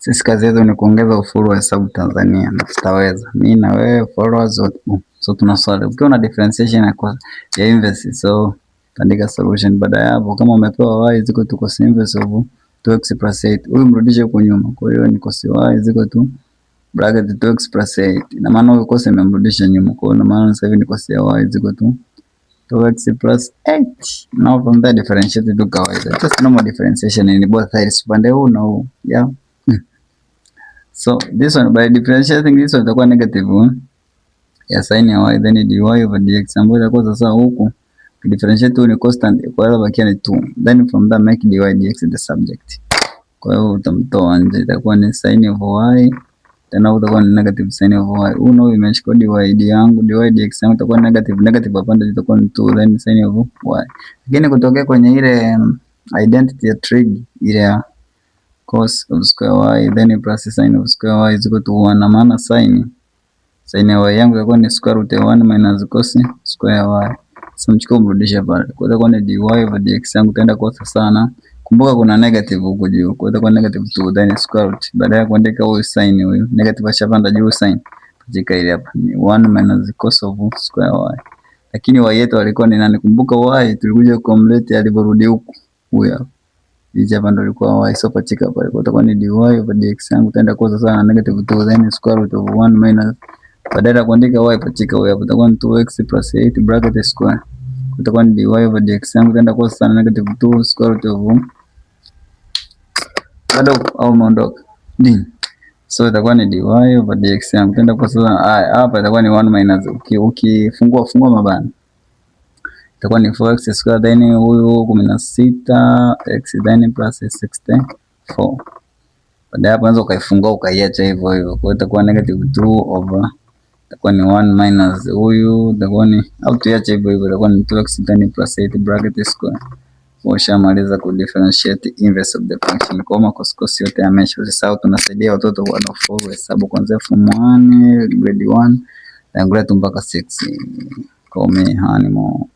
Sisi kazi yetu ni kuongeza ufuru wa hesabu Tanzania na tutaweza. Mimi na wewe followers so tuna swali. Ukiwa na differentiation ya inverse so andika solution baada ya hapo kama umepewa y is equal to cos inverse of 2x plus 8. Huyu mrudishe huko nyuma. Kwa hiyo ni cos y is equal to bracket 2x plus 8. Na maana huyo cos imemrudisha nyuma. Kwa hiyo na maana sasa hivi ni cos ya y is equal to 2x plus 8. Now from there differentiate to kawaida. Just normal differentiation in both sides. Upande huu na huu. Yeah. So this one by differentiating this one itakuwa negative ya sin ya y then dy over dx ambayo itakuwa sasa huku differentiate tu ni constant kwa hiyo bakia ni 2 then from that make dy dx the subject. Kwa hiyo utamtoa nje itakuwa ni sin of y tena utakuwa ni negative sin of y. Uno imechukua dy yangu dy dx yangu itakuwa negative hapa ndio itakuwa ni 2 then sin of y. Lakini kutokea kwenye ile identity ya trig ile cos of square y then plus sin of square y is equal to 1 na maana sin ya y yangu itakuwa ni square root ya 1 minus cos square ya y. Sasa mchukue mrudisha pale. Kwa hiyo itakuwa ni dy over dx yangu itaenda kwa sana. Kumbuka kuna negative huko juu. Kwa hiyo itakuwa negative 2 then square root. Baada ya kuandika huyu sin huyu negative ashapanda juu sin. Pajika ile hapa ni 1 minus cos of square y. Lakini y yetu alikuwa ni nani? Kumbuka y tulikuja kumlete aliporudi huku. Huyu hizi hapa ndo ilikuwa y so pachika pale. Kwa itakuwa ni dy over dx yangu itaenda kwa sasa na negative 2 then square root of 1 minus badala ya kuandika y pachika huyo hapo itakuwa ni 2x plus 8 bracket square. Itakuwa ni dy over dx yangu itaenda kwa sasa na negative 2 square root of bado au mondoka din. So itakuwa ni dy over dx yangu itaenda kwa sasa hapa itakuwa ni 1 minus ukifungua mabano itakuwa ni 4x square then huyu 16 x then plus 64. Baada hapo unaweza ukaifungua ukaiacha hivyo hivyo. Kwa hiyo itakuwa negative 2 over itakuwa ni 1 minus huyu itakuwa ni au tuache hivyo hivyo itakuwa ni 2x then plus 8 bracket square. Ushamaliza ku differentiate inverse of the function. Kwa cos yote yamesha. Usisahau tunasaidia watoto wanaofaulu hesabu kuanzia form 1 grade 1 na grade mpaka 6. Kwa mimi hani mo